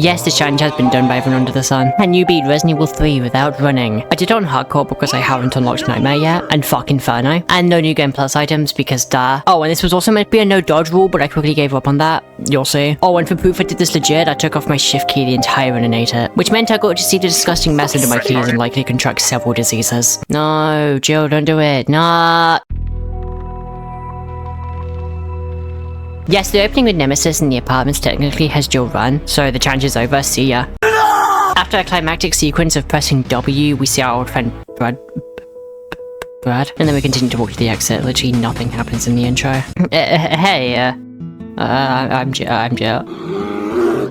Yes, the challenge has been done by everyone under the sun. Can you beat Resident Evil 3 without running? I did it on hardcore because I haven't unlocked Nightmare yet, and fuck Inferno. And no new game plus items because duh. Oh, and this was also meant to be a no dodge rule, but I quickly gave up on that. You'll see. Oh, and for proof I did this legit, I took off my shift key the entire run and ate it, which meant I got to see the disgusting mess under my keys and likely contract several diseases. No, Jill, don't do it. Nah. Yes, the opening with Nemesis in the apartments technically has Jill run, so the challenge is over, see ya. After a climactic sequence of pressing W, we see our old friend Brad, and then we continue to walk to the exit. Literally nothing happens in the intro. Hey, I'm Jill.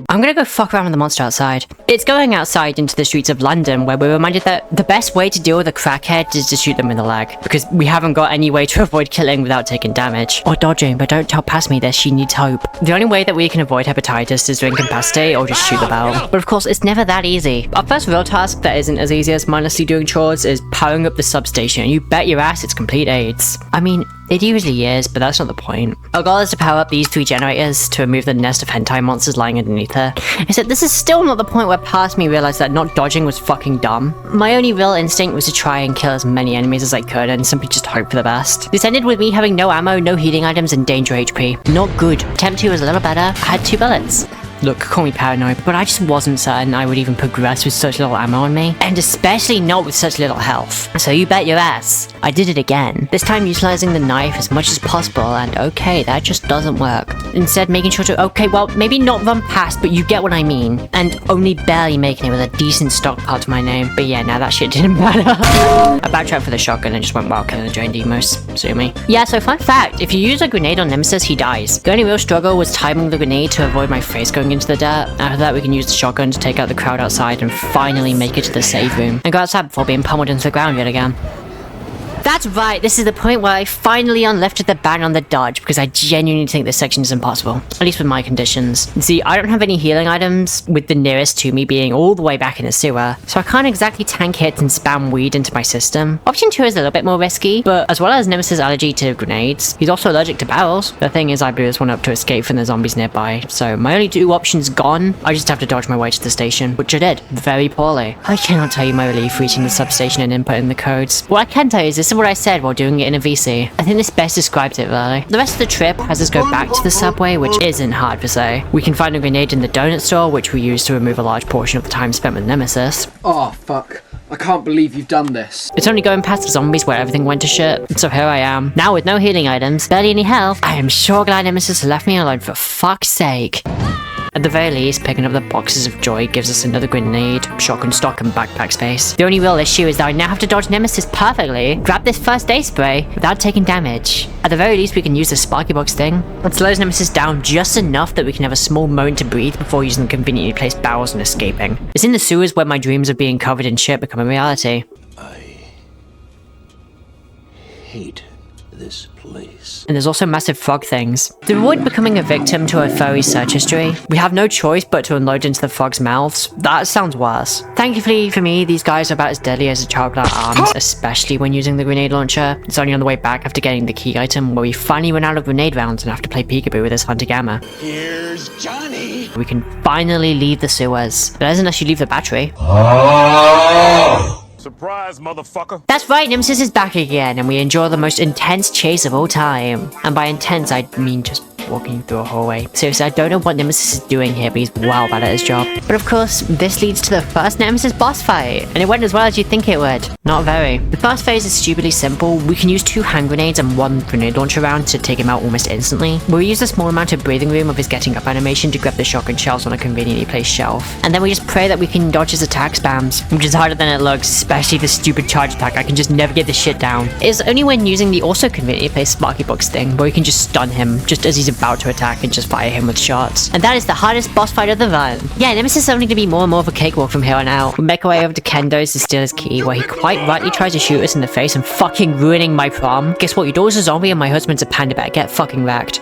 I'm gonna go fuck around with the monster outside. It's going outside into the streets of London, where we're reminded that the best way to deal with a crackhead is to shoot them in the leg, because we haven't got any way to avoid killing without taking damage. Or dodging, but don't tell past me this, she needs hope. The only way that we can avoid hepatitis is to incapacitate or just shoot the barrel. But of course, it's never that easy. Our first real task that isn't as easy as mindlessly doing chores is powering up the substation. You bet your ass it's complete AIDS. I mean, it usually is, but that's not the point. Our goal is to power up these 3 generators to remove the nest of hentai monsters lying underneath her. Except this is still not the point where past me realized that not dodging was fucking dumb. My only real instinct was to try and kill as many enemies as I could and simply just hope for the best. This ended with me having no ammo, no healing items, and danger HP. Not good. Attempt 2 was a little better. I had 2 bullets. Look, call me paranoid, but I just wasn't certain I would even progress with such little ammo on me, and especially not with such little health. So you bet your ass, I did it again. This time utilizing the knife as much as possible, and okay, that just doesn't work. Instead making sure to, okay, well, maybe not run past, but you get what I mean. And only barely making it with a decent stockpile to my name. But yeah, now that shit didn't matter. I backtracked for the shotgun and just went wild killing the drain demos. Sue me. Yeah, so fun fact, if you use a grenade on Nemesis, he dies. The only real struggle was timing the grenade to avoid my face going into the dirt. After that, we can use the shotgun to take out the crowd outside and finally make it to the save room and go outside before being pummeled into the ground yet again. That's right, this is the point where I finally unlifted the ban on the dodge, because I genuinely think this section is impossible. At least with my conditions. See, I don't have any healing items, with the nearest to me being all the way back in the sewer, so I can't exactly tank hits and spam weed into my system. Option 2 is a little bit more risky, but as well as Nemesis' allergy to grenades, he's also allergic to barrels. The thing is, I blew this one up to escape from the zombies nearby, so my only 2 options gone, I just have to dodge my way to the station, which I did, very poorly. I cannot tell you my relief reaching the substation and inputting the codes. What I can tell you is this is what I said while doing it in a VC. I think this best describes it really. The rest of the trip has us go back to the subway, which isn't hard to say. We can find a grenade in the donut store, which we use to remove a large portion of the time spent with Nemesis. Oh fuck. I can't believe you've done this. It's only going past the zombies where everything went to shit. So here I am, now with no healing items, barely any health. I am sure glad Nemesis left me alone for fuck's sake. At the very least, picking up the boxes of joy gives us another grenade, shotgun stock, and backpack space. The only real issue is that I now have to dodge Nemesis perfectly, grab this first aid spray, without taking damage. At the very least, we can use the Sparky Box thing. It slows Nemesis down just enough that we can have a small moment to breathe before using the conveniently placed barrels and escaping. It's in the sewers where my dreams of being covered in shit become a reality. I hate this place. And there's also massive frog things. To avoid becoming a victim to a furry search history, we have no choice but to unload into the frog's mouths. That sounds worse. Thankfully for me, these guys are about as deadly as a child without arms, especially when using the grenade launcher. It's only on the way back after getting the key item where we finally run out of grenade rounds and have to play peekaboo with this hunter gamma. Here's Johnny. We can finally leave the sewers. But as unless you leave the battery. Surprise, motherfucker. That's right, Nemesis is back again, and we enjoy the most intense chase of all time. And by intense, I mean just walking through a hallway. Seriously, I don't know what Nemesis is doing here, but he's well bad at his job. But of course, this leads to the first Nemesis boss fight, and it went as well as you'd think it would. Not very. The first phase is stupidly simple. We can use 2 hand grenades and 1 grenade launcher round to take him out almost instantly. We'll use a small amount of breathing room of his getting up animation to grab the shotgun shells on a conveniently placed shelf. And then we just pray that we can dodge his attack spams, which is harder than it looks, especially the stupid charge attack. I can just never get this shit down. It's only when using the also conveniently placed Sparky Box thing where we can just stun him just as he's about to attack and just fire him with shots. And that is the hardest boss fight of the run. Yeah, Nemesis is only to be more and more of a cakewalk from here on out. We make our way over to Kendo's to steal his key, where he quite rightly tries to shoot us in the face and fucking ruining my prom. Guess what, your daughter's a zombie and my husband's a panda bear. Get fucking wrecked.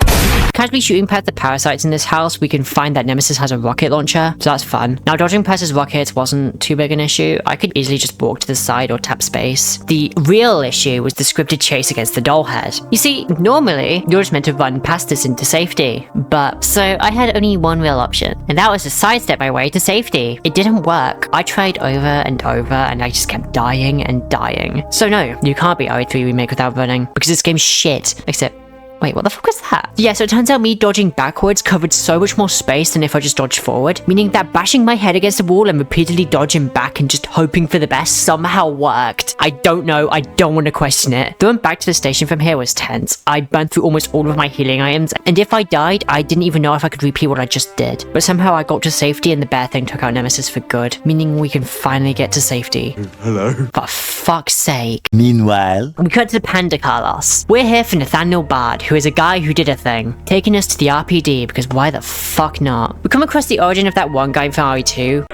casually shooting past the parasites in this house, we can find that Nemesis has a rocket launcher, so that's fun. Now, dodging past his rockets wasn't too big an issue. I could easily just walk to the side or tap space. The real issue was the scripted chase against the doll head. You see, normally, you're just meant to run past this into safety. But, so I had only one real option, and that was to sidestep my way to safety. It didn't work. I tried over and over, and I just kept dying and dying. So no, you can't beat RE3 Remake without running, because this game's shit. Except, wait, what the fuck was that? Yeah, so it turns out me dodging backwards covered so much more space than if I just dodged forward, meaning that bashing my head against the wall and repeatedly dodging back and just hoping for the best somehow worked. I don't know, I don't want to question it. Going back to the station from here was tense. I burned through almost all of my healing items, and if I died, I didn't even know if I could repeat what I just did. But somehow I got to safety and the bear thing took out Nemesis for good, meaning we can finally get to safety. Hello. For fuck's sake. Meanwhile, We cut to the Panda Carlos. We're here for Nathaniel Bard, who is a guy who did a thing, taking us to the RPD because why the fuck not? We come across the origin of that one guy from RE2.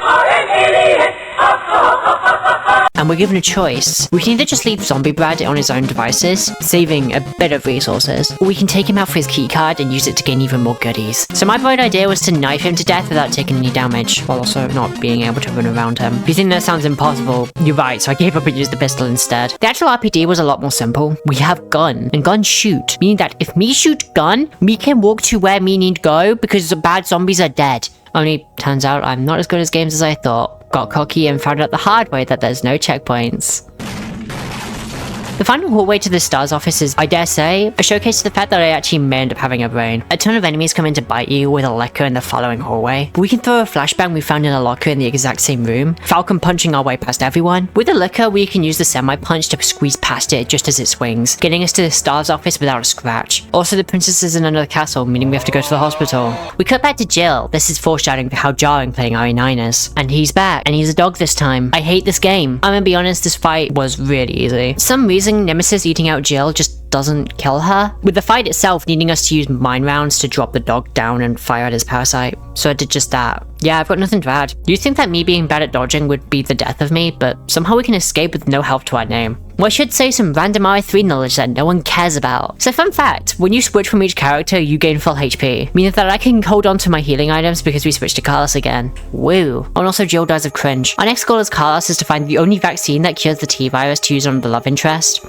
And we're given a choice. We can either just leave Zombie Brad on his own devices, saving a bit of resources, or we can take him out for his keycard and use it to gain even more goodies. So my bright idea was to knife him to death without taking any damage, while also not being able to run around him. If you think that sounds impossible, you're right, so I gave up and used the pistol instead. The actual RPD was a lot more simple. We have gun, and gun shoot, meaning that if me shoot gun, me can walk to where me need go because the bad zombies are dead. Only, turns out I'm not as good at games as I thought. Got cocky and found out the hard way that there's no checkpoints. The final hallway to the STARS office is, I dare say, a showcase to the fact that I actually may end up having a brain. A ton of enemies come in to bite you with a lecker in the following hallway. We can throw a flashbang we found in a locker in the exact same room, Falcon punching our way past everyone. With the lecker, we can use the semi-punch to squeeze past it just as it swings, getting us to the STARS office without a scratch. Also, the princess is in another castle, meaning we have to go to the hospital. We cut back to Jill. This is foreshadowing for how jarring playing RE9 is. And he's back, and he's a dog this time. I hate this game. I'm gonna be honest, this fight was really easy. For some reason, Nemesis eating out Jill just doesn't kill her, with the fight itself needing us to use mine rounds to drop the dog down and fire at his parasite. So I did just that. Yeah, I've got nothing to add. You'd think that me being bad at dodging would be the death of me, but somehow we can escape with no health to our name. Well, I should say some random RE3 knowledge that no one cares about. So fun fact, when you switch from each character, you gain full HP, meaning that I can hold on to my healing items because we switched to Carlos again. Woo. And also Jill dies of cringe. Our next goal as Carlos is to find the only vaccine that cures the T-virus to use on the love interest,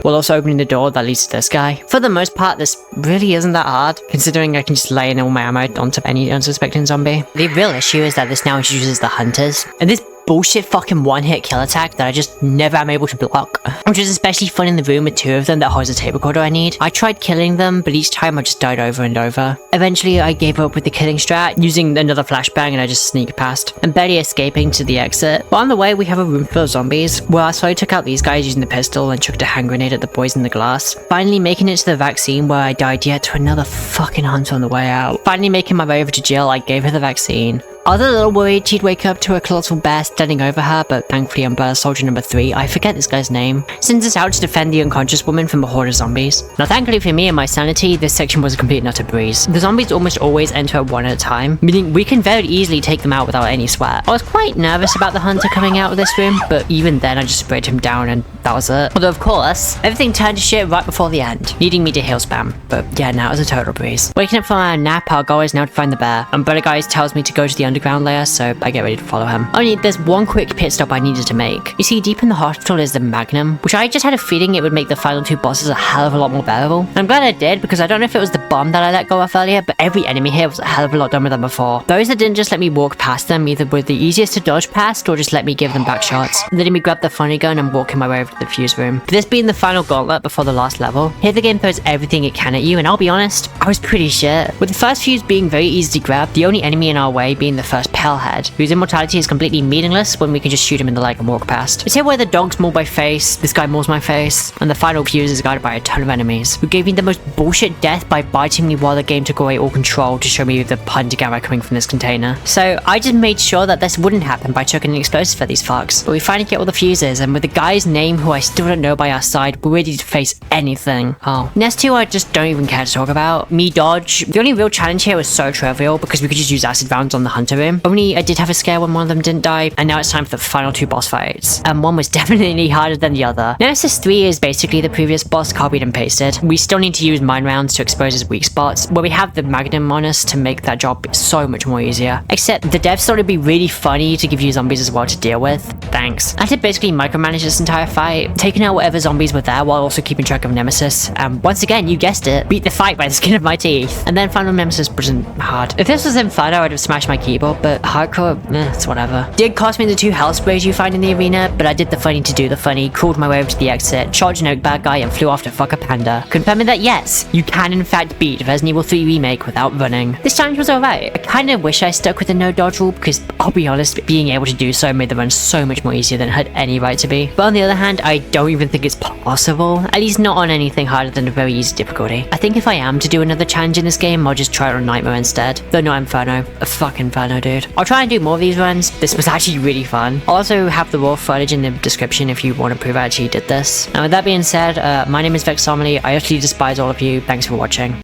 while also opening the door that leads to this guy. For the most part, this really isn't that hard, considering I can just lay in all my ammo onto any unsuspecting zombie. The real issue is that this now introduces the hunters, and this bullshit fucking one-hit kill attack that I just never am able to block, which is especially fun in the room with two of them that holds a tape recorder I need. I tried killing them, but each time I just died over and over. Eventually, I gave up with the killing strat, using another flashbang, and I just sneaked past, and barely escaping to the exit. But on the way, we have a room full of zombies, where I slowly took out these guys using the pistol and chucked a hand grenade at the boys in the glass. Finally making it to the vaccine, where I died yet to another fucking hunter on the way out. Finally making my way over to Jill, I gave her the vaccine. I was a little worried she'd wake up to a colossal bear standing over her, but thankfully Umbrella Soldier number 3, I forget this guy's name, sends us out to defend the unconscious woman from a horde of zombies. Now thankfully for me and my sanity, this section was a complete and utter breeze. The zombies almost always enter one at a time, meaning we can very easily take them out without any sweat. I was quite nervous about the hunter coming out of this room, but even then I just sprayed him down and that was it. Although of course, everything turned to shit right before the end, needing me to heal spam. But yeah, now it was a total breeze. Waking up from our nap, our goal is now to find the bear. Umbrella Guys tells me to go to the underground layer, so I get ready to follow him. Only there's one quick pit stop I needed to make. You see, deep in the hospital is the Magnum, which I just had a feeling it would make the final two bosses a hell of a lot more bearable. And I'm glad I did, because I don't know if it was the bomb that I let go of earlier, but every enemy here was a hell of a lot dumber than before. Those that didn't just let me walk past them either were the easiest to dodge past, or just let me give them back shots, letting me grab the funny gun and walking my way over to the fuse room. For this being the final gauntlet before the last level, here the game throws everything it can at you, and I'll be honest, I was pretty shit. With the first fuse being very easy to grab, the only enemy in our way being the first Palehead, whose immortality is completely meaningless when we can just shoot him in the leg and walk past. It's here where the dogs maul my face, this guy mauls my face, and the final fuse is guarded by a ton of enemies, who gave me the most bullshit death by biting me while the game took away all control to show me the hunter gamma coming from this container. So I just made sure that this wouldn't happen by chucking an explosive for these fucks. But we finally get all the fuses, and with the guy's name who I still don't know by our side, we're ready to face anything. Oh. Next two I just don't even care to talk about. Me dodge. The only real challenge here was so trivial because we could just use acid rounds on the hunter room. Only I did have a scare when one of them didn't die, and now it's time for the final two boss fights. And one was definitely harder than the other. Nemesis 3 is basically the previous boss copied and pasted. We still need to use mine rounds to expose his weak spots, where we have the Magnum on us to make that job so much more easier. Except the devs thought it'd be really funny to give you zombies as well to deal with. Thanks. I had to basically micromanage this entire fight, taking out whatever zombies were there while also keeping track of Nemesis. Once again, you guessed it, beat the fight by the skin of my teeth. And then final Nemesis wasn't hard. If this was Inferno, I'd have smashed my keyboard, but hardcore, it's whatever. Did cost me the 2 health sprays you find in the arena, but I did the funny to do the funny, crawled my way over to the exit, charged an oak bad guy, and flew off to fuck a panda, confirming that yes, you can in fact beat Resident Evil 3 Remake without running. This challenge was alright. I kinda wish I stuck with the no dodge rule, because I'll be honest, being able to do so made the run so much more easier than it had any right to be. But on the other hand, I don't even think it's possible, at least not on anything harder than a very easy difficulty. I think if I am to do another challenge in this game, I'll just try it on Nightmare instead. Though not Inferno. A fucking Inferno, dude. I'll try and do more of these runs. This was actually really fun. I'll also have the raw footage in the description if you want to prove I actually did this. Now with that being said, my name is Vexomedy. I utterly despise all of you. Thanks for watching.